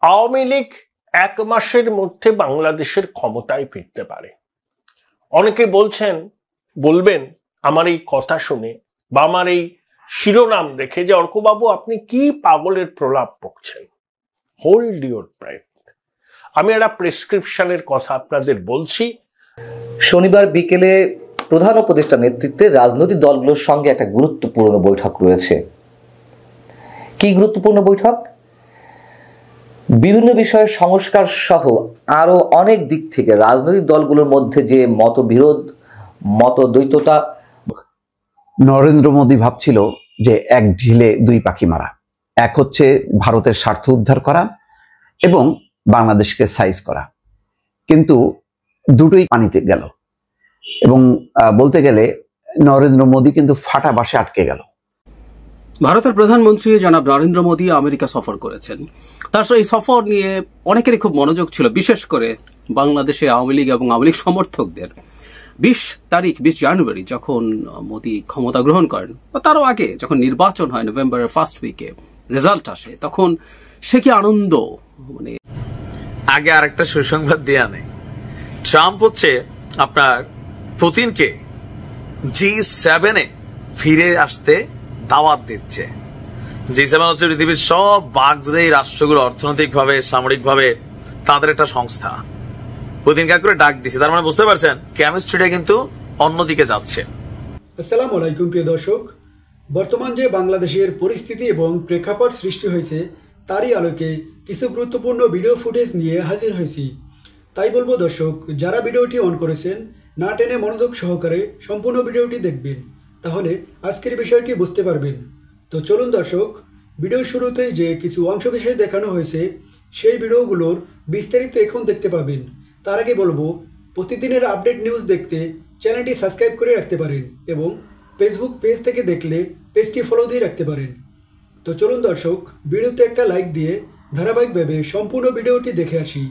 আওয়ামী লীগ এক মাসের মধ্যে বাংলাদেশের ক্ষমতায় ফিরতে পারে। অনেকে বলবেন আমার এই কথা শুনে বা আমার এই শিরোনাম দেখে যে অর্কবাবু আপনি কি পাগলের প্রলাপ বকছেন। Hold your breath. আমি একটা প্রেসক্রিপশনের কথা আপনাদের বলছি। শনিবার বিকেলে প্রধান উপদেষ্টার নেতৃত্বে রাজনৈতিক দলগুলোর সঙ্গে একটা গুরুত্বপূর্ণ বৈঠক রয়েছে। কি গুরুত্বপূর্ণ বৈঠক? বিভিন্ন বিষয়ের সংস্কার সহ আরো অনেক দিক থেকে রাজনৈতিক দলগুলোর মধ্যে যে মতবিরোধ, মতদ্বৈততা। নরেন্দ্র মোদী ভাবছিল যে এক ঢিলে দুই পাখি মারা। এক হচ্ছে ভারতের স্বার্থ উদ্ধার করা এবং বাংলাদেশকে সাইজ করা, কিন্তু দুটোই পানিতে গেল এবং বলতে গেলে নরেন্দ্র মোদী কিন্তু ফাটা বাসে আটকে গেল। ভারতের প্রধানমন্ত্রী জনাব নরেন্দ্র মোদী আমেরিকা সফর করেছেন। তার এই সফর নিয়ে অনেকেরই খুব মনোযোগ ছিল, বিশেষ করে বাংলাদেশে আওয়ামী লীগ এবং আওয়ামী লীগ সমর্থকদের। 20 জানুয়ারি যখন মোদী ক্ষমতা গ্রহণ করেন, তারও আগে যখন নির্বাচন হয় নভেম্বরের ফার্স্ট উইকে, রেজাল্ট আসে, তখন সে কি আনন্দ। মানে আগে আরেকটা সুসংবাদ দিয়ে আনে, ট্রাম্প হচ্ছে আপনার পুতিনকে G7 ফিরে আসতে দাওয়াত দিচ্ছে। G7 হচ্ছে পৃথিবীর সব বাগজয়ী রাষ্ট্রগুলো অর্থনৈতিকভাবে, সামরিকভাবে তাদের একটা সংস্থা। পুতিন কাকুরে ডাক দিচ্ছে, তার মানে বুঝতে পারছেন কেমিস্ট্রিটা কিন্তু অন্যদিকে যাচ্ছে। আসসালামু আলাইকুম প্রিয় দর্শক, বর্তমান যে বাংলাদেশের পরিস্থিতি এবং প্রেক্ষাপট সৃষ্টি হয়েছে তারই আলোকে কিছু গুরুত্বপূর্ণ ভিডিও ফুটেজ নিয়ে হাজির হয়েছি। তাই বলবো দর্শক, যারা ভিডিওটি অন করেছেন না টেনে মনোযোগ সহকারে সম্পূর্ণ ভিডিওটি দেখবেন, তাহলে আজকের বিষয়টি বুঝতে পারবেন। তো চলুন দর্শক, ভিডিওর শুরুতেই যে কিছু অংশ বিষয় দেখানো হয়েছে সেই ভিডিওগুলোর বিস্তারিত এখন দেখতে পাবেন। তার আগে বলবো, প্রতিদিনের আপডেট নিউজ দেখতে চ্যানেলটি সাবস্ক্রাইব করে রাখতে পারেন এবং ফেসবুক পেজ থেকে দেখলে পেজটি ফলো দিয়ে রাখতে পারেন। তো চলুন দর্শক, ভিডিওতে একটা লাইক দিয়ে ধারাবাহিকভাবে সম্পূর্ণ ভিডিওটি দেখে আসি।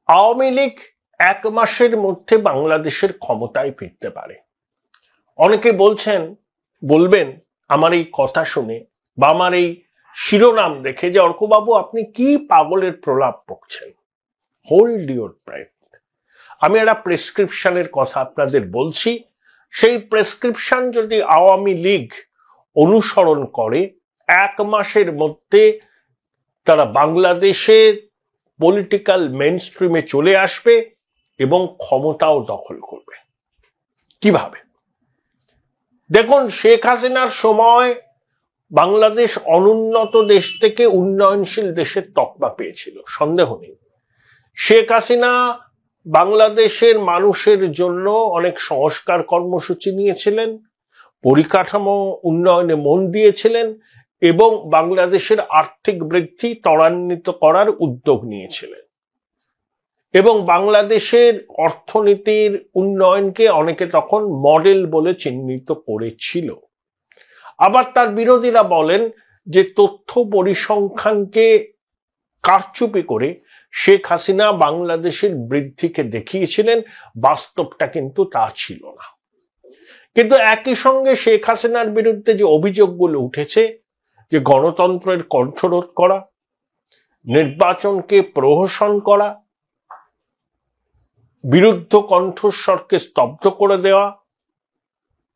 আওয়ামী লীগ এক মাসের মধ্যে বাংলাদেশের ক্ষমতায় ফিরতে পারে। অনেকে বলবেন আমার এই কথা শুনে বা আমার এই শিরোনাম দেখে যে অর্কবাবু আপনি কি পাগলের প্রলাপ বকছেন। Hold your breath. আমি একটা প্রেসক্রিপশনের কথা আপনাদের বলছি। সেই প্রেসক্রিপশন যদি আওয়ামী লীগ অনুসরণ করে, এক মাসের মধ্যে তারা বাংলাদেশের পলিটিক্যাল মেইনস্ট্রিমে চলে আসবে এবং ক্ষমতাও দখল করবে। কিভাবে? দেখুন, শেখ হাসিনার সময় বাংলাদেশ অনুন্নত দেশ থেকে উন্নয়নশীল দেশের তকমা পেয়েছিল, সন্দেহ নেই। শেখ হাসিনা বাংলাদেশের মানুষের জন্য অনেক সংস্কার কর্মসূচি নিয়েছিলেন, পরিকাঠামো উন্নয়নে মন দিয়েছিলেন এবং বাংলাদেশের আর্থিক বৃদ্ধি ত্বরান্বিত করার উদ্যোগ নিয়েছিলেন এবং বাংলাদেশের অর্থনীতির উন্নয়নকে অনেকে তখন মডেল বলে চিহ্নিত করেছিল। আবার তার বিরোধীরা বলেন যে তথ্য পরিসংখ্যানকে কারচুপি করে শেখ হাসিনা বাংলাদেশের বৃদ্ধিকে দেখিয়েছিলেন, বাস্তবটা কিন্তু তা ছিল না। কিন্তু একই সঙ্গে শেখ হাসিনার বিরুদ্ধে যে অভিযোগগুলো উঠেছে, যে গণতন্ত্রের কণ্ঠরোধ করা, নির্বাচনকে প্রহসন করা, বিরুদ্ধ কণ্ঠস্বরকে স্তব্ধ করে দেওয়া,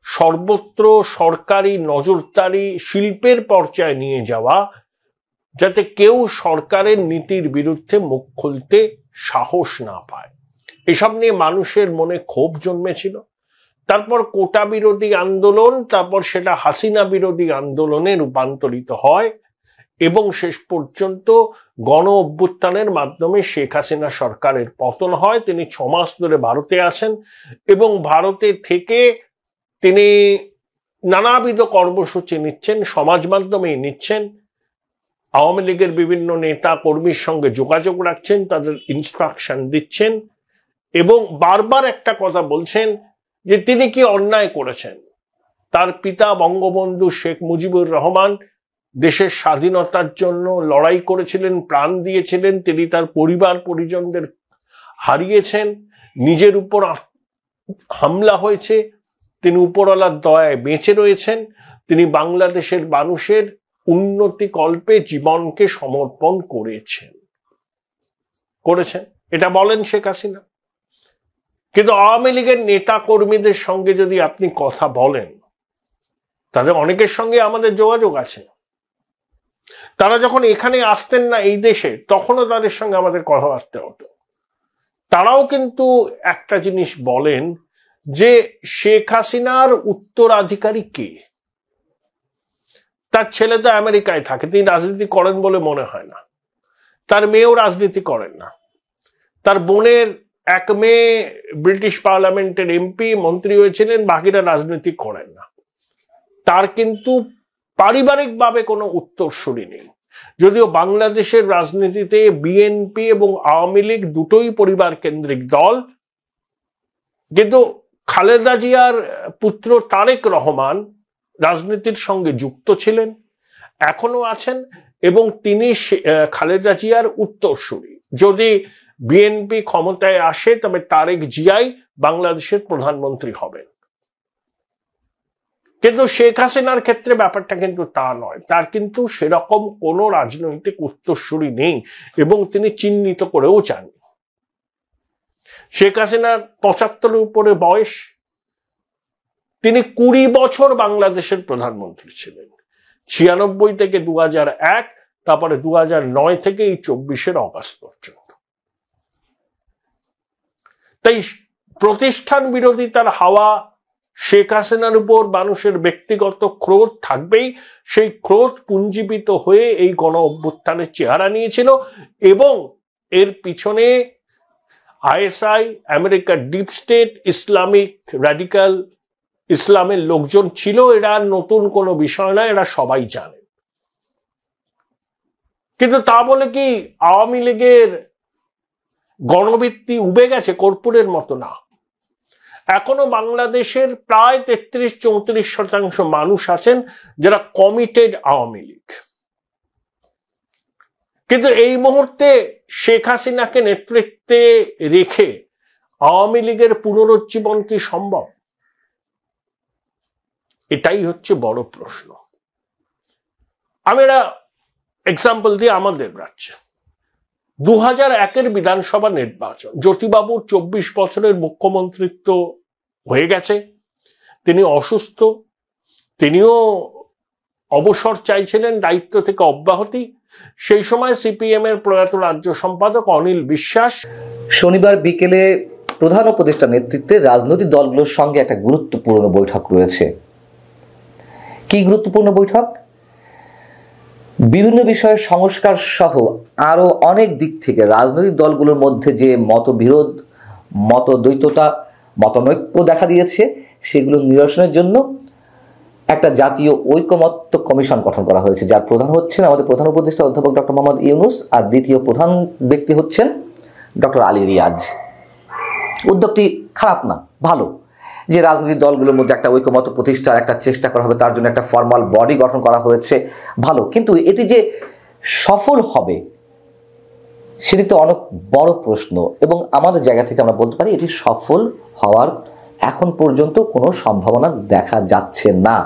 সর্বত্র সরকারি নজরদারি শিল্পের পর্যায়ে নিয়ে যাওয়া, যাতে কেউ সরকারের নীতির বিরুদ্ধে মুখ খুলতে সাহস না পায়, এসব নিয়ে মানুষের মনে ক্ষোভ জন্মেছিল। তারপর কোটা বিরোধী আন্দোলন, তারপর সেটা হাসিনা বিরোধী আন্দোলনে রূপান্তরিত হয় এবং শেষ পর্যন্ত গণ অভ্যুত্থানের মাধ্যমে শেখ হাসিনা সরকারের পতন হয়। তিনি 6 মাস ধরে ভারতে আছেন এবং ভারতে থেকে তিনি নানাবিধ কর্মসূচি নিচ্ছেন, সমাজ মাধ্যমেই নিচ্ছেন, আওয়ামী লীগের বিভিন্ন নেতা কর্মীর সঙ্গে যোগাযোগ রাখছেন, তাদের ইনস্ট্রাকশন দিচ্ছেন এবং বারবার একটা কথা বলছেন যে তিনি কি অন্যায় করেছেন। তার পিতা বঙ্গবন্ধু শেখ মুজিবুর রহমান দেশের স্বাধীনতার জন্য লড়াই করেছিলেন, প্রাণ দিয়েছিলেন। তিনি তার পরিবার পরিজনদের হারিয়েছেন, নিজের উপর হামলা হয়েছে, তিনি উপরওয়ালার দয়ায় বেঁচে রয়েছেন। তিনি বাংলাদেশের মানুষের উন্নতি কল্পে জীবনকে সমর্পণ করেছেন। করেছেন, এটা বলেন শেখ হাসিনা। কিন্তু আওয়ামী লীগের নেতা কর্মীদের সঙ্গে যদি আপনি কথা বলেন, তাদের অনেকের সঙ্গে আমাদের যোগাযোগ আছে, তারা যখন এখানে আসতেন না এই দেশে, তখনও তাদের সঙ্গে আমাদের কথাবার্তা হতো। তারাও কিন্তু একটা জিনিস বলেন যে শেখ হাসিনার উত্তরাধিকারী কে? তার ছেলে তো আমেরিকায় থাকে, তিনি রাজনীতি করেন বলে মনে হয় না। তার মেয়েও রাজনীতি করেন না। তার বোনের এক মেয়ে ব্রিটিশ পার্লামেন্টের এমপি, মন্ত্রী হয়েছিলেন, বাকিরা রাজনীতি করেন না। তার কিন্তু পারিবারিকভাবে কোনো উত্তরসূরি নেই। যদিও বাংলাদেশের রাজনীতিতে বিএনপি এবং আওয়ামী লীগ দুটোই পরিবার কেন্দ্রিক দল, কিন্তু খালেদা জিয়ার পুত্র তারেক রহমান রাজনীতির সঙ্গে যুক্ত ছিলেন, এখনো আছেন, এবং তিনি খালেদা জিয়ার উত্তরসূরি। যদি বিএনপি ক্ষমতায় আসে তবে তারেক জিয়াই বাংলাদেশের প্রধানমন্ত্রী হবেন। কিন্তু শেখ হাসিনার ক্ষেত্রে ব্যাপারটা কিন্তু তা নয়। তার কিন্তু সেরকম কোনো রাজনৈতিক উত্তরসূরি নেই এবং তিনি চিহ্নিত করেও চাননি। শেখ হাসিনার ৭৫ উপরে বয়স, তিনি ২০ বছর বাংলাদেশের প্রধানমন্ত্রী ছিলেন, ৯৬ থেকে ২০০১, তারপরে ২০০৯ থেকে এই ২৪-এর অগাস্ট পর্যন্ত। তাই প্রতিষ্ঠান বিরোধিতার হাওয়া শেখ হাসিনার উপর মানুষের ব্যক্তিগত ক্রোধ থাকবেই। সেই ক্রোধ পুঞ্জীবিত হয়ে এই গণ অভ্যুত্থানের চেহারা নিয়েছিল এবং এর পিছনে আইএসআই, আমেরিকার ডিপ স্টেট, ইসলামিক রাডিক্যাল ইসলামের লোকজন ছিল। এরা নতুন কোনো বিষয় না, এরা সবাই জানে। কিন্তু তা বলে কি আওয়ামী লীগের গণভিত্তি উবে গেছে? কর্পূরের মতো না। এখনো বাংলাদেশের প্রায় ৩৩-৩৪% মানুষ আছেন যারা কমিটেড আওয়ামী লীগ। কিন্তু এই মুহূর্তে শেখ হাসিনাকে নেতৃত্বে রেখে আওয়ামী লীগের পুনরুজ্জীবন কি সম্ভব? এটাই হচ্ছে বড় প্রশ্ন। আমি একটা এক্সাম্পল দিয়ে আমাদের রাজ্যে ২০০১-এর বিধানসভা নির্বাচন, জ্যোতিবাবুর ২৪ বছরের মুখ্যমন্ত্রিত্ব হয়ে গেছে, তিনি অসুস্থ, তিনিও অবসর চাইছিলেন, দায়িত্ব থেকে অব্যাহতি। সেই সময় সিপিএম এর প্রয়াত রাজ্য সম্পাদক অনিল বিশ্বাস শনিবার বিকেলে প্রধান উপদেষ্টার নেতৃত্বে রাজনৈতিক দলগুলোর সঙ্গে একটা গুরুত্বপূর্ণ বৈঠক রয়েছে। কি গুরুত্বপূর্ণ বৈঠক? বিভিন্ন বিষয়ের সংস্কার সহ আরো অনেক দিক থেকে রাজনৈতিক দলগুলোর মধ্যে যে মতবিরোধ, মতদ্বৈততা, মতনৈক্য দেখা দিয়েছে, সেগুলো নিরসনের জন্য একটা জাতীয় ঐকমত্য কমিশন গঠন করা হয়েছে, যার প্রধান হচ্ছেন আমাদের প্রধান উপদেষ্টা অধ্যাপক ডক্টর মোহাম্মদ ইউনূস, আর দ্বিতীয় প্রধান ব্যক্তি হচ্ছেন ডক্টর আলী রিয়াজ। উদ্যোগটি খারাপ না, ভালো, যে রাজনৈতিক দলগুলোর মধ্যে একটা ঐকমত্য প্রতিষ্ঠার একটা চেষ্টা করা হবে, তার জন্য একটা ফর্মাল বডি গঠন করা হয়েছে, ভালো। কিন্তু এটি যে সফল হবে সেটি তো অনেক বড় প্রশ্ন, এবং আমাদের জায়গা থেকে আমরা বলতে পারি এটি সফল হওয়ার এখন পর্যন্ত কোনো সম্ভাবনা দেখা যাচ্ছে না।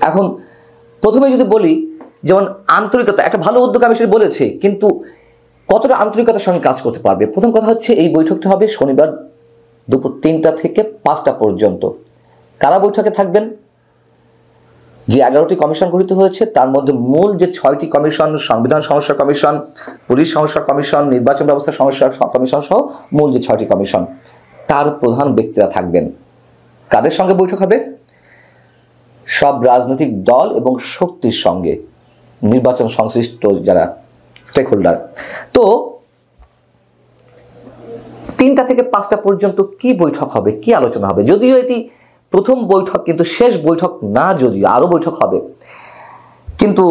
এখন প্রথমে যদি বলি, যেমন আন্তরিকতা, একটা ভালো উদ্যোগ আমি সেটা বলেছি, কিন্তু কতটা আন্তরিকতার সঙ্গে কাজ করতে পারবে? প্রথম কথা হচ্ছে এই বৈঠকটা হবে শনিবার দুপুর ৩টা থেকে ৫টা পর্যন্ত। কারা বৈঠকে থাকবেন? যে 11টি কমিশন গঠিত হয়েছে তার মধ্যে মূল যে 6টি কমিশন, সংবিধান সংস্কার কমিশন, পুলিশ সংস্কার কমিশন, নির্বাচন ব্যবস্থা সংস্কার কমিশন সহ মূল যে 6টি কমিশন, তার প্রধান ব্যক্তিরা থাকবেন। কাদের সঙ্গে বৈঠক হবে? সব রাজনৈতিক দল এবং শক্তির সঙ্গে, নির্বাচন সংশ্লিষ্ট যারা স্টেক হোল্ডার। তো 3টা থেকে 5টা পর্যন্ত কি বৈঠক হবে, কি আলোচনা হবে? যদিও এটি প্রথম বৈঠক, কিন্তু শেষ বৈঠক না, যদিও আরো বৈঠক হবে। কিন্তু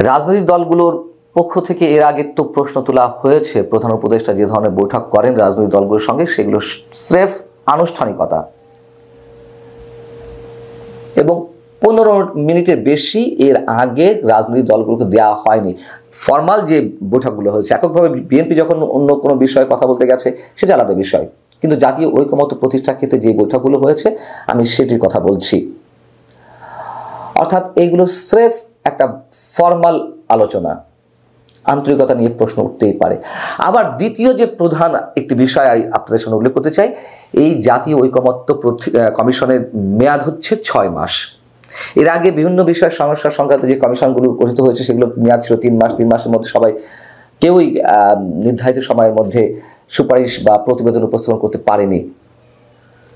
রাজনৈতিক দলগুলোর পক্ষ থেকে এর আগে তো প্রশ্ন তোলা হয়েছে, প্রধান উপদেষ্টা যে ধরনের বৈঠক করেন রাজনৈতিক দলগুলোর সঙ্গে, সেগুলো স্রেফ আনুষ্ঠানিকতা, এবং 15 মিনিটের বেশি এর আগে রাজনৈতিক দলগুলোকে দেওয়া হয়নি। ফর্মাল যে বৈঠকগুলো হয়েছে, এককভাবে বিএনপি যখন অন্য কোনো বিষয়ে কথা বলতে গেছে সেটা আলাদা বিষয়, কিন্তু জাতীয় ঐকমত্য প্রতিষ্ঠার ক্ষেত্রে যে বৈঠকগুলো হয়েছে আমি সেটির কথা বলছি। অর্থাৎ এইগুলো স্রেফ একটা ফর্মাল আলোচনা, আন্তরিকতা নিয়ে প্রশ্ন উঠতেই পারে। আবার দ্বিতীয় যে প্রধান একটি বিষয় আপনাদের সামনে উল্লেখ করতে চাই, এই জাতীয় ঐকমত্য কমিশনের মেয়াদ হচ্ছে 6 মাস। এর আগে বিভিন্ন বিষয়ের সমস্যা সংক্রান্ত যে কমিশনগুলো গঠিত হয়েছে সেগুলো মেয়াদ ছিল 3 মাস। 3 মাসের মধ্যে সবাই কেউই নির্ধারিত সময়ের মধ্যে সুপারিশ বা প্রতিবেদন উপস্থাপন করতে পারেনি,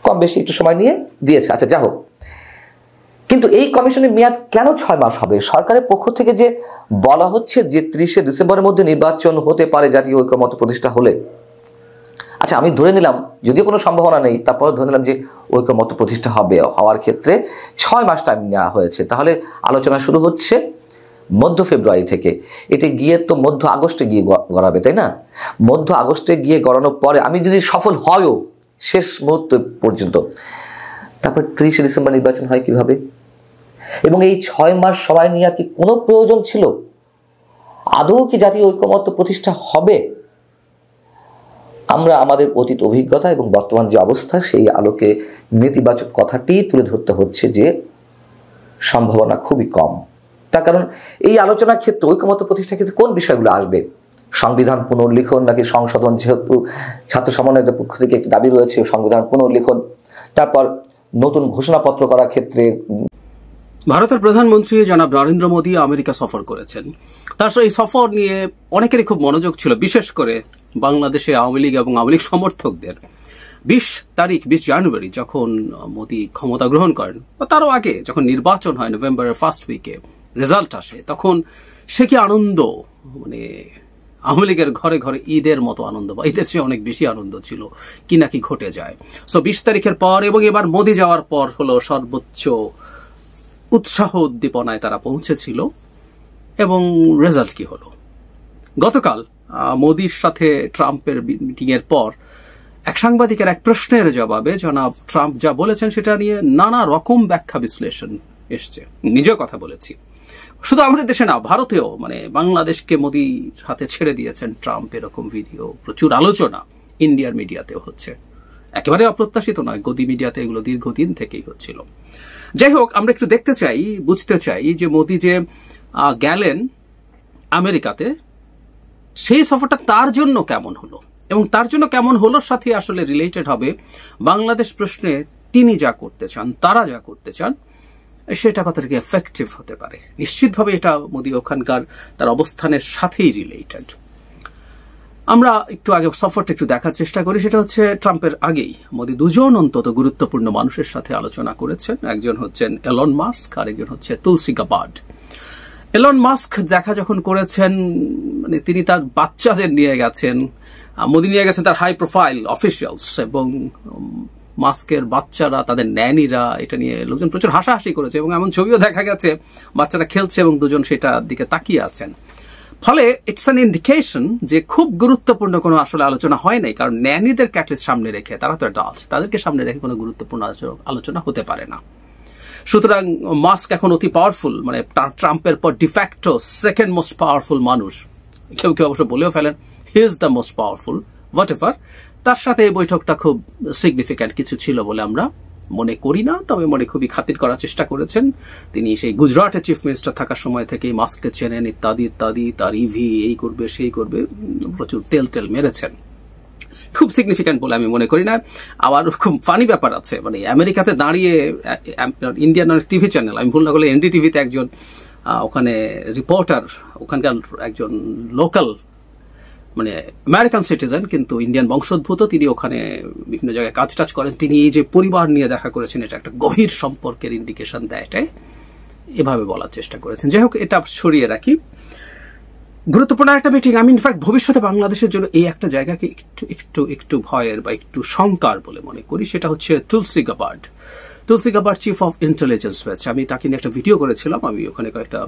কম বেশি একটু সময় নিয়ে দিয়েছে। আচ্ছা, যা হোক, কিন্তু এই কমিশনের মেয়াদ কেন 6 মাস হবে? সরকারের পক্ষ থেকে যে বলা হচ্ছে যে 30শে ডিসেম্বরের মধ্যে নির্বাচন হতে পারে জাতীয় ঐকমত্য প্রতিষ্ঠা হলে। আচ্ছা, আমি ধরে নিলাম, যদিও কোনো সম্ভাবনা নেই, তারপরে ধরে নিলাম যে ঐকমত্য প্রতিষ্ঠা হবে, হওয়ার ক্ষেত্রে 6 মাস টাইম নেওয়া হয়েছে। তাহলে আলোচনা শুরু হচ্ছে মধ্য ফেব্রুয়ারি থেকে, এটি গিয়ে তো মধ্য আগস্টে গিয়ে গড়াবে, তাই না? মধ্য আগস্টে গিয়ে গড়ানোর পরে আমি যদি সফল হয়ও শেষ মুহূর্ত পর্যন্ত, তারপর 30শে ডিসেম্বর নির্বাচন হয় কিভাবে? এবং এই 6 মাস সময় নিয়ে কি কোনো প্রয়োজন ছিল? আদৌ কি জাতীয় ঐকমত্য প্রতিষ্ঠা হবে? আমরা আমাদের অতীত অভিজ্ঞতা এবং বর্তমান যে অবস্থা সেই আলোকে নেতিবাচক কথাটি তুলে ধরতে হচ্ছে যে সম্ভাবনা খুবই কম। তার কারণ এই আলোচনার ক্ষেত্রে ঐকমত্য প্রতিষ্ঠার ক্ষেত্রে কোন বিষয়গুলো আসবে? সংবিধান পুনর্লিখন নাকি সংশোধন? যেহেতু ছাত্র সমন্বয়ের পক্ষ থেকে একটি দাবি রয়েছে সংবিধান পুনর্লিখন। তারপর নতুন ঘোষণাপত্র করার ক্ষেত্রে ভারতের প্রধানমন্ত্রী জনাব নরেন্দ্র মোদী আমেরিকা সফর করেছেন। তার এই সফর নিয়ে অনেকেরই খুব মনোযোগ ছিল, বিশেষ করে বাংলাদেশে আওয়ামী লীগ এবং আওয়ামী লীগ সমর্থকদের। 20 জানুয়ারি যখন মোদী ক্ষমতা গ্রহণ করেন, বা তারও আগে যখন নির্বাচন হয় নভেম্বরের ফার্স্ট উইকে, রেজাল্ট আসে, তখন সে কি আনন্দ, মানে আওয়ামী লীগের ঘরে ঘরে ঈদের মতো আনন্দ, বা ঈদের চেয়ে অনেক বেশি আনন্দ ছিল, কি নাকি ঘটে যায়। 20 তারিখের পর এবং এবার মোদী যাওয়ার পর হলো সর্বোচ্চ উৎসাহ উদ্দীপনায় তারা পৌঁছেছিল। এবং রেজাল্ট কি হলো? গতকাল মোদির সাথে ট্রাম্পের মিটিং এর পর এক সাংবাদিকের এক প্রশ্নের জবাবে জনাব ট্রাম্প যা বলেছেন সেটা নিয়ে নানা রকম ব্যাখ্যা বিশ্লেষণ এসছে। নিজেও কথা বলেছি, শুধু আমাদের দেশে না, ভারতেও, মানে বাংলাদেশকে মোদির হাতে ছেড়ে দিয়েছেন ট্রাম্প, এরকম ভিডিও, প্রচুর আলোচনা ইন্ডিয়ার মিডিয়াতেও হচ্ছে। একেবারে অপ্রত্যাশিত নয়, গদি মিডিয়াতে এগুলো দীর্ঘদিন থেকেই হচ্ছিল। যাই হোক, আমরা একটু দেখতে চাই, বুঝতে চাই যে মোদি যে গেলেন আমেরিকাতে, সেই সফরটা তার জন্য কেমন হলো, এবং তার জন্য কেমন হলোর সাথে আসলে রিলেটেড হবে বাংলাদেশ প্রশ্নে তিনি যা করতে চান, তারা যা করতে চান, সেটা কতটুকু এফেক্টিভ হতে পারে। নিশ্চিতভাবে এটা মোদি ওখানকার তার অবস্থানের সাথেই রিলেটেড। আমরা একটু আগে সফরটা একটু দেখার চেষ্টা করি। সেটা হচ্ছে ট্রাম্পের আগেই মোদি দুজন অন্তত গুরুত্বপূর্ণ মানুষের সাথে আলোচনা করেছেন। একজন হচ্ছেন এলন মাস্ক, আর একজন হচ্ছে তুলসী গাবার্ড। এলন মাস্ক দেখা যখন করেছেন, মানে তিনি তার বাচ্চাদের নিয়ে গেছেন, মোদি নিয়ে গেছেন তার হাই প্রোফাইল অফিসিয়ালস, এবং মাস্কের বাচ্চারা, তাদের ন্যানিরা, এটা নিয়ে লোকজন প্রচুর হাসাহাসি করেছে, এবং এমন ছবিও দেখা গেছে বাচ্চারা খেলছে এবং দুজন সেটার দিকে তাকিয়ে আছেন। ফলে ইটস অ্যান ইন্ডিকেশন যে খুব গুরুত্বপূর্ণ কোনো আসলে আলোচনা হয় নাই, কারণ ন্যানিদের ক্যাটলিস্ট সামনে রেখে, তারা তো অ্যাডাল্ট, তাদেরকে সামনে রেখে কোনো গুরুত্বপূর্ণ আলোচনা হতে পারে না। সুতরাং মাস্ক এখন অতি পাওয়ারফুল, মানে ট্রাম্পের পর ডিফ্যাক্টো সেকেন্ড মোস্ট পাওয়ারফুল মানুষ। কেউ কেউ অবশ্য বলেও ফেলেন he is the most powerful, what ever. তার সাথে এই বৈঠকটা খুব সিগনিফিক্যান্ট কিছু ছিল বলে আমরা মনে করি না, তবে মনে খুবই খাতির করার চেষ্টা করেছেন। তিনি সেই গুজরাটের চিফ মিনিস্টার থাকার সময় থেকেই মাস্ককে চেনেন, ইত্যাদি ইত্যাদি, তার ইভি এই করবে সেই করবে, প্রচুর তেল মেরেছেন। খুব সিগনিফিক্যান্ট বলে আমি মনে করি না। আবার খুব ফানি ব্যাপার আছে, মানে আমেরিকাতে দাঁড়িয়ে ইন্ডিয়ান টিভি চ্যানেল, আমি ভুল না করলে এনডিটিভিতে একজন ওখানে রিপোর্টার, ওখানকার একজন লোকাল, মানে আমেরিকান সিটিজেন কিন্তু ইন্ডিয়ান বংশোদ্ভূত, তিনি ওখানে বিভিন্ন জায়গায় কাজ টাজ করেন, তিনি এই যে পরিবার নিয়ে দেখা করেছেন, এটা একটা গভীর সম্পর্কের ইন্ডিকেশন দেয়, এটাই এভাবে বলার চেষ্টা করেছেন। যাই হোক, এটা সরিয়ে রাখি। গুরুত্বপূর্ণ একটা মিটিং। আমি ইনফ্যাক্ট ভবিষ্যতে বাংলাদেশের জন্য এই একটা জায়গাকে একটু ভয়ের বা একটু শঙ্কার বলে মনে করি, সেটা হচ্ছে Tulsi Gabbard. Tulsi Gabbard chief of intelligence হয়েছে। আমি তাকে নিয়ে একটা ভিডিও করেছিলাম, আমি ওখানে কয়েকটা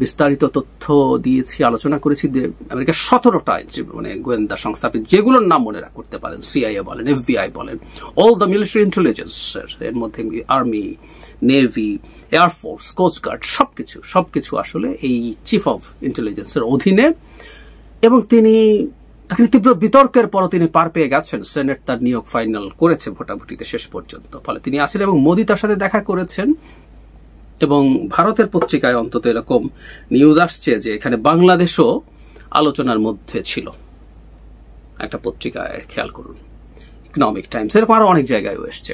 বিস্তারিত তথ্য দিয়েছি, আলোচনা করেছি। আমেরিকার 17টা মানে গোয়েন্দা সংস্থা, আপনি যেগুলোর নাম মনে করতে পারেন, সিআইএ বলেন, এফবিআই বলেন, অল দ্য মিলিটারি ইন্টেলিজেন্স, এর মধ্যে আর্মি, নেভি, এয়ারফোর্স, কোস্টগার্ড, সবকিছু আসলে এই চিফ অফ ইন্টেলিজেন্সের অধীনে। এবং তিনি তাকে তীব্র বিতর্কের পর তিনি পার পেয়ে গেছেন, সেনেট তার নিয়োগ ফাইনাল করেছে ভোটাভুটিতে শেষ পর্যন্ত। ফলে তিনি আসেন এবং মোদি তার সাথে দেখা করেছেন। এবং ভারতের পত্রিকায় অন্তত এরকম নিউজ আসছে যে এখানে বাংলাদেশও আলোচনার মধ্যে ছিল। একটা পত্রিকায় খেয়াল করুন, ইকোনমিক টাইমস, এরকম আরো অনেক জায়গায় এসছে।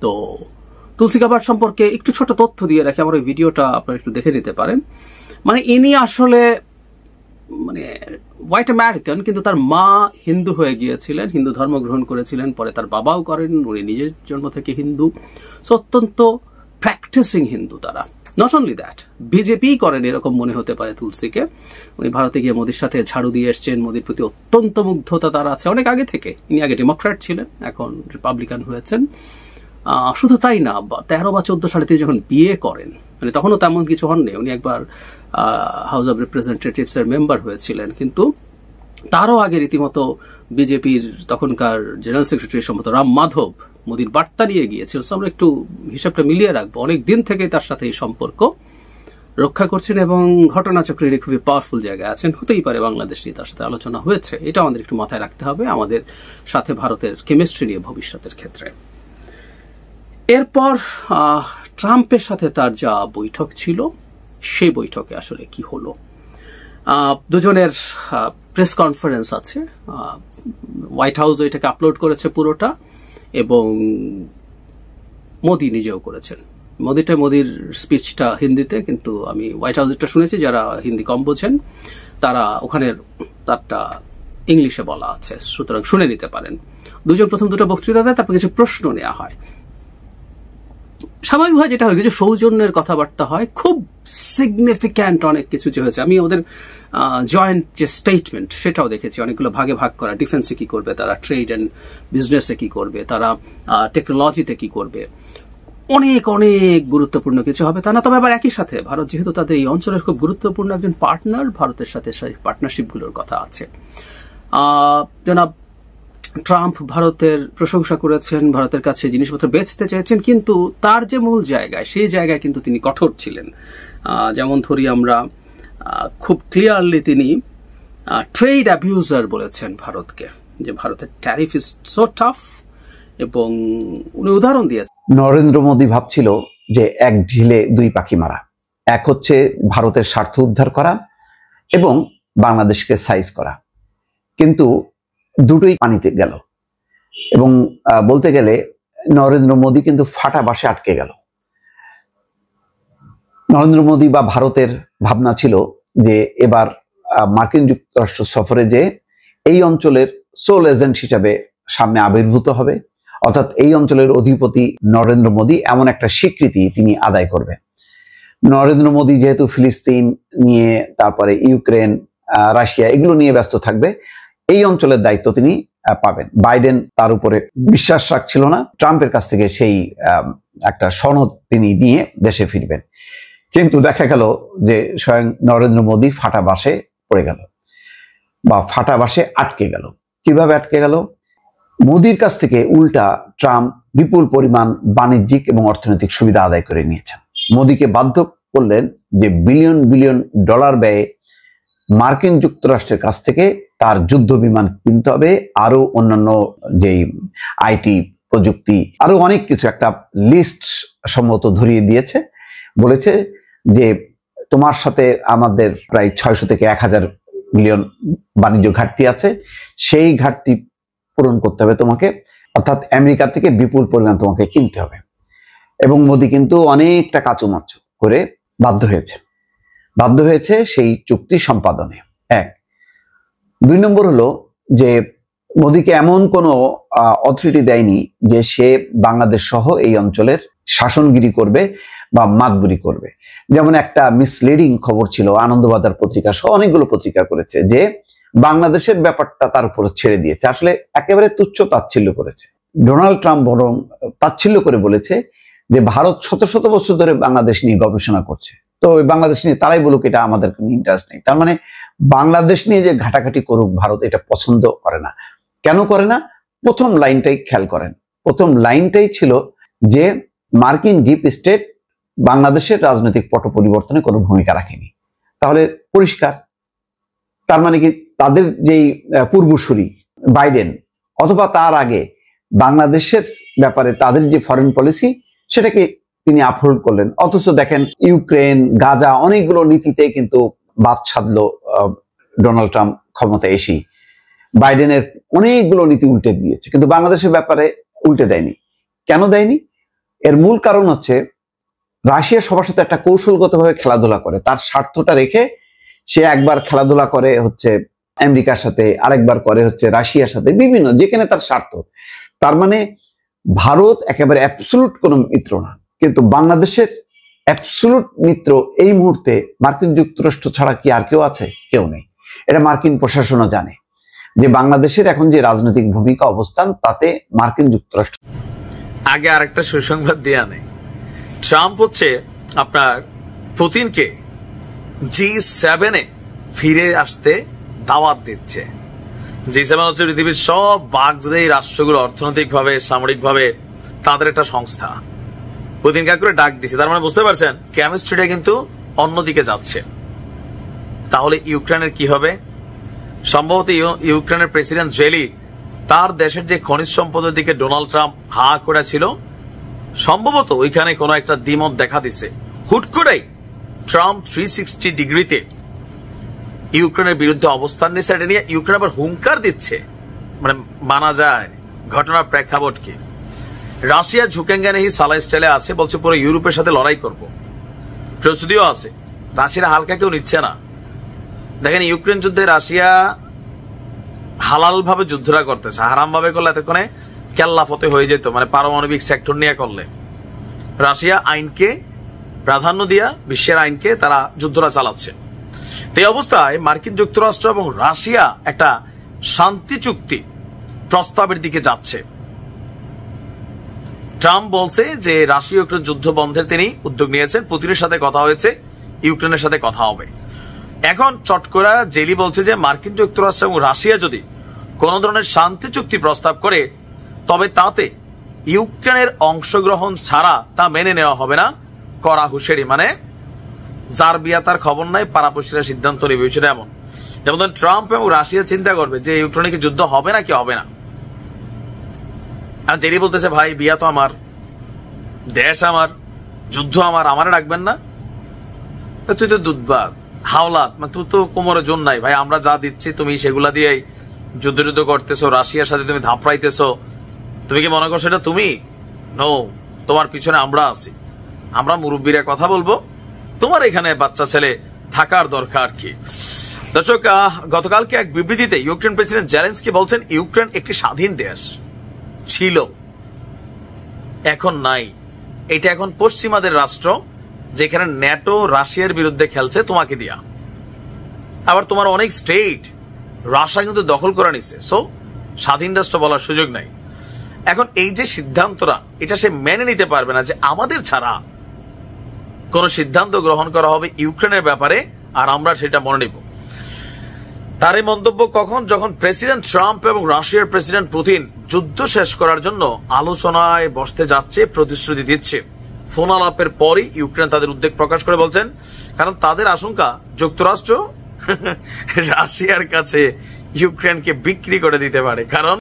তো তুলসী গাবার্ড সম্পর্কে একটু ছোট তথ্য দিয়ে রাখি, আমার ওই ভিডিওটা আপনারা একটু দেখে নিতে পারেন। মানে ইনি আসলে মানে হোয়াইট আমেরিকান, কিন্তু তার মা হিন্দু হয়ে গিয়েছিলেন, হিন্দু ধর্ম গ্রহণ করেছিলেন, পরে তার বাবাও করেন, উনি নিজের জন্ম থেকে হিন্দু, অত্যন্ত প্র্যাকটিসিং হিন্দু তারা। নট অনলি দ্যাট, বিজেপি করেন এরকম মনে হতে পারে তুলসীকে। উনি ভারতে গিয়ে মোদির সাথে ঝাড়ু দিয়ে এসছেন, মোদির প্রতি অত্যন্ত মুগ্ধতা তার আছে অনেক আগে থেকে। ইনি আগে ডেমোক্র্যাট ছিলেন, এখন রিপাবলিকান হয়েছেন। শুধু তাই না, 13 বা 14 সালে তিনি যখন বিয়ে করেন, মানে তখনও তেমন কিছু হননি, উনি একবার হাউস অব রিপ্রেজেন্টেটিভস এর মেম্বার হয়েছিলেন, কিন্তু তারও আগে রীতিমতো বিজেপির তখনকার জেনারেল সেক্রেটারি সম্ভবত রাম মাধব মোদির বার্তা নিয়ে গিয়েছিল। আমরা একটু হিসাবটা মিলিয়ে রাখবো, অনেক দিন থেকে তার সাথে এই সম্পর্ক রক্ষা করছেন এবং ঘটনাচক্রের খুবই পাওয়ারফুল জায়গায় আছেন। হতেই পারে বাংলাদেশ নিয়ে তার সাথে আলোচনা হয়েছে, এটা আমাদের একটু মাথায় রাখতে হবে আমাদের সাথে ভারতের কেমিস্ট্রি নিয়ে ভবিষ্যতের ক্ষেত্রে। এরপর ট্রাম্পের সাথে তার যা বৈঠক ছিল, সেই বৈঠকে আসলে কি হলো, দুজনের প্রেস কনফারেন্স আছে, হোয়াইট হাউস এটাকে আপলোড করেছে পুরোটা, এবং মোদি নিজেও করেছেন। মোদির স্পিচটা হিন্দিতে, কিন্তু আমি হোয়াইট হাউসেরটা শুনেছি, যারা হিন্দি কম বোঝেন তারা ওখানের তারটা ইংলিশে বলা আছে, সুতরাং শুনে নিতে পারেন। দুজন প্রথম দুটো বক্তৃতা দেয়, তারপর কিছু প্রশ্ন নেওয়া হয়। স্বাভাবিকভাবে যেটা হয়, কিছু সৌজন্যের কথাবার্তা হয়, খুব সিগনিফিক্যান্ট অনেক কিছু যে হয়েছে। আমি ওদের জয়েন্ট যে স্টেটমেন্ট সেটাও দেখেছি, অনেকগুলো ভাগে ভাগ করা, ডিফেন্সে কি করবে তারা, ট্রেড অ্যান্ড বিজনেসে কি করবে তারা, টেকনোলজিতে কি করবে, অনেক অনেক গুরুত্বপূর্ণ কিছু হবে তা না। তবে আবার একই সাথে ভারত যেহেতু তাদের এই অঞ্চলের খুব গুরুত্বপূর্ণ একজন পার্টনার, ভারতের সাথে সেই পার্টনারশিপগুলোর কথা আছে। জনাব ট্রাম্প ভারতের প্রশংসা করেছেন, ভারতের কাছে জিনিসপত্র বেচতে চেয়েছেন, কিন্তু তার যে মূল জায়গায়, সেই জায়গায় কিন্তু তিনি কঠোর ছিলেন। যেমন ধরি আমরা, খুব ক্লিয়ারলি তিনি ট্রেড অ্যাবিউজার বলেছেন ভারতকে, যে ভারতের ট্যারিফ ইজ সো টাফ, এবং উনি উদাহরণ দিয়েছেন। নরেন্দ্র মোদী ভাবছিল যে এক ঢিলে দুই পাখি মারা, এক হচ্ছে ভারতের স্বার্থ উদ্ধার করা এবং বাংলাদেশকে সাইজ করা, কিন্তু দুটোই পানিতে গেল। এবং বলতে গেলে নরেন্দ্র মোদী কিন্তু ফাটা বাসে আটকে গেল। নরেন্দ্র মোদী বা ভারতের ভাবনা ছিল যে এবার মার্কিন যুক্তরাষ্ট্র সফরে যে এই অঞ্চলের সোল এজেন্ট হিসাবে সামনে আবির্ভূত হবে, অর্থাৎ এই অঞ্চলের অধিপতি নরেন্দ্র মোদী, এমন একটা স্বীকৃতি তিনি আদায় করবেন। নরেন্দ্র মোদী যেহেতু ফিলিস্তিন নিয়ে, তারপরে ইউক্রেন, রাশিয়া এগুলো নিয়ে ব্যস্ত থাকবে, এই অঞ্চলের দায়িত্ব তিনি পাবেন। বাইডেন তার উপরে বিশ্বাস রাখছিল না, ট্রাম্পের কাছ থেকে সেই একটা সনদ তিনি নিয়ে দেশে ফিরবেন। কিন্তু দেখা গেল যে স্বয়ং নরেন্দ্র মোদী ফাটা বাসে পড়ে গেল বা ফাটা বাসে আটকে গেল। কিভাবে আটকে গেল? মোদির কাছ থেকে উল্টা ট্রাম্প বিপুল পরিমাণ বাণিজ্যিক এবং অর্থনৈতিক সুবিধা আদায় করে নিয়েছেন। মোদিকে বাধ্য করলেন যে বিলিয়ন বিলিয়ন ডলার ব্যয়ে মার্কিন যুক্তরাষ্ট্রের কাছ থেকে তার যুদ্ধ বিমান কিনতে হবে, আরো অন্যান্য যেই আইটি প্রযুক্তি, আরো অনেক কিছু একটা লিস্ট সম্মত ধরিয়ে দিয়েছে। বলেছে যে তোমার সাথে আমাদের প্রায় 600 থেকে 1000 মিলিয়ন বাণিজ্য ঘাটতি আছে, সেই ঘাটতি পূরণ করতে হবে তোমাকে, অর্থাৎ আমেরিকা থেকে বিপুল পরিমাণ তোমাকে কিনতে হবে। এবং মোদি কিন্তু অনেকটা কাচুমাচু করে বাধ্য হয়েছে সেই চুক্তি সম্পাদনে। এক। 2 নম্বর হলো যে মোদিকে এমন কোনো অথরিটি দেয়নি যে সে বাংলাদেশ সহ এই অঞ্চলের শাসনগিরি করবে বা মাতবুরি করবে। যেমন একটা মিসলিডিং খবর ছিল, আনন্দবাজার পত্রিকা সহ অনেকগুলো পত্রিকা করেছে যে বাংলাদেশের ব্যাপারটা তার উপর ছেড়ে দিয়েছে, আসলে একেবারে তুচ্ছ তাচ্ছিল্য করেছে। ডোনাল্ড ট্রাম্প বরং তাচ্ছিল্য করে বলেছে যে ভারত শত শত বছর ধরে বাংলাদেশ নিয়ে গবেষণা করছে, তো বাংলাদেশ নিয়ে তারাই বলুক, এটা আমাদের কোনো ইন্টারেস্ট নেই। তার মানে বাংলাদেশ নিয়ে যে ঘাটাঘাটি করুক ভারত এটা পছন্দ করে না। কেন করে না? প্রথম লাইনটাই খেয়াল করেন, প্রথম লাইনটাই ছিল যে মার্কিন ডিপ স্টেট বাংলাদেশের রাজনৈতিক পট পরিবর্তনে কোনো ভূমিকা রাখেনি। তাহলে পরিষ্কার, তার মানে কি তাদের যেই পূর্বসূরি বাইডেন অথবা তার আগে বাংলাদেশের ব্যাপারে তাদের যে ফরেন পলিসি সেটাকে তিনি আপহোল্ড করলেন। অথচ দেখেন ইউক্রেন, গাজা অনেকগুলো নীতিতে কিন্তু বাদ সাধলো ডোনাল্ড ট্রাম্প ক্ষমতায় এসেই বাইডেনের অনেকগুলো নীতি উল্টে দিয়েছে, কিন্তু বাংলাদেশের ব্যাপারে উল্টে দেয়নি। কেন দেয়নি? এর মূল কারণ হচ্ছে রাশিয়া সবার সাথে একটা কৌশলগতভাবে খেলাধুলা করে, তার স্বার্থটা রেখে সে একবার খেলাধুলা করে হচ্ছে আমেরিকার সাথে, আরেকবার করে হচ্ছে রাশিয়ার সাথে, বিভিন্ন যেখানে তার স্বার্থ। তার মানে ভারত একেবারে অ্যাবসলুট কোনো মিত্র না, কিন্তু বাংলাদেশের অ্যাবসলুট মিত্র এই মুহূর্তে মার্কিন যুক্তরাষ্ট্র ছাড়া কি আর কেউ আছে? কেউ নেই। এটা মার্কিন প্রশাসনও জানে যে বাংলাদেশের এখন যে রাজনৈতিক ভূমিকা অবস্থান, তাতে মার্কিন যুক্তরাষ্ট্র আগে আরেকটা সুসংবাদ দিয়ে আনে। ট্রাম্প হচ্ছে আপনার পুতিনকে G7 ফিরে আসতে দাওয়াত দিচ্ছে। G7 হচ্ছে পৃথিবীর সব বাগজেই রাষ্ট্রগুলো অর্থনৈতিকভাবে, সামরিকভাবে তাদের একটা সংস্থা। পুতিন কাকুরে ডাক দিচ্ছে, তার মানে বুঝতে পারছেন কেমিস্ট্রিটা কিন্তু অন্যদিকে যাচ্ছে। তাহলে ইউক্রেনের কি হবে? সম্ভবত ইউক্রেনের প্রেসিডেন্ট জেলি তার দেশের যে খনিজ সম্পদের দিকে ডোনাল্ড ট্রাম্প হা করেছিল, সম্ভবত ওইখানে কোনো একটা দ্বিমত দেখা দিচ্ছে। হুট করেই ট্রাম্প 360 ডিগ্রিতে ইউক্রেনের বিরুদ্ধে অবস্থান নিচ্ছে। এটা নিয়ে ইউক্রেন আবার হুঙ্কার দিচ্ছে, মানে মানা যায় ঘটনার প্রেক্ষাপট কি। রাশিয়া ঝুঁকেঙ্গে নেই সালা স্টাইলে আছে, বলছে পুরো ইউরোপের সাথে লড়াই করব, প্রস্তুতিও আছে। রাশিয়ার হালকা কেউ নিচ্ছে না। দেখেন ইউক্রেন যুদ্ধে রাশিয়া হালাল ভাবে যুদ্ধটা করতেছে, হারাম ভাবে করলে এতক্ষণে কেল্লা ফতে হয়ে যেত, মানে পারমাণবিক সেক্টর নিয়ে করলে। রাশিয়া আইনকে প্রাধান্য দিয়া, বিশ্বের আইনকে তারা যুদ্ধটা চালাচ্ছে। এই অবস্থায় মার্কিন যুক্তরাষ্ট্র এবং রাশিয়া একটা শান্তি চুক্তি প্রস্তাবের দিকে যাচ্ছে। ট্রাম্প বলছে যে রাশিয়া ইউক্রেন যুদ্ধ বন্ধের তিনি উদ্যোগ নিয়েছেন, পুতিনের সাথে কথা হয়েছে, ইউক্রেনের সাথে কথা হবে। এখন চটকরা জেলি বলছে যে মার্কিন যুক্তরাষ্ট্র এবং রাশিয়া যদি কোন ধরনের শান্তি চুক্তি প্রস্তাব করে, তবে তাতে ইউক্রেনের অংশগ্রহণ ছাড়া তা মেনে নেওয়া হবে না। কড়া হুঁশিয়ারি, মানে যার বিয়া তার খবর নাই, পাড়াপড়শিরা সিদ্ধান্ত নেবে। বিষয়টা এমন, যেমন ট্রাম্প এবং রাশিয়া চিন্তা করবে যে ইউক্রেনে কি যুদ্ধ হবে না কি হবে না। আর জেলি বলতেছে ভাই বিয়া তো আমার, দেশ আমার, যুদ্ধ আমার, আমারে রাখবেন না? তুই তো দুধবাদ হাওলাত, মানে তুই তো কোমরে জোর নাই ভাই, আমরা যা দিচ্ছি তুমি সেগুলা দিয়েই যুদ্ধ করতেছো, রাশিয়ার সাথে তুমি ধাপড়াইতেছো। তুমি কি মনে করছো এটা তুমি? নো, তোমার পিছনে আমরা আছি, আমরা মুরব্বীরা কথা বলবো, তোমার এখানে বাচ্চা ছেলে থাকার দরকার কি। দর্শক, গতকালকে এক বিবৃতিতে ইউক্রেন প্রেসিডেন্ট জেলেনস্কি বলছেন ইউক্রেন একটি স্বাধীন দেশ ছিল, এখন নাই। এটা এখন পশ্চিমাদের রাষ্ট্র, যেখানে ন্যাটো রাশিয়ার বিরুদ্ধে খেলছে তোমাকে দিয়া। আবার তোমার অনেক স্টেট রাশিয়া কিন্তু দখল করে নিছে, সো স্বাধীন রাষ্ট্র বলার সুযোগ নাই। এখন এই যে সিদ্ধান্তরা, এটা সে মেনে নিতে পারবে না যে আমাদের ছাড়া কোন সিদ্ধান্ত গ্রহণ করা হবে ইউক্রেনের ব্যাপারে, আর আমরা সেটা মনে নিব। তার এই মন্তব্য কখন? যখন প্রেসিডেন্ট ট্রাম্প এবং রাশিয়ার প্রেসিডেন্ট পুতিন যুদ্ধ শেষ করার জন্য আলোচনায় বসতে যাচ্ছে, প্রতিশ্রুতি দিচ্ছে। ফোন আলাপের পরই ইউক্রেন তাদের উদ্বেগ প্রকাশ করে বলছেন, কারণ তাদের আশঙ্কা যুক্তরাষ্ট্র রাশিয়ার কাছে ইউক্রেনকে বিক্রি করে দিতে পারে। কারণ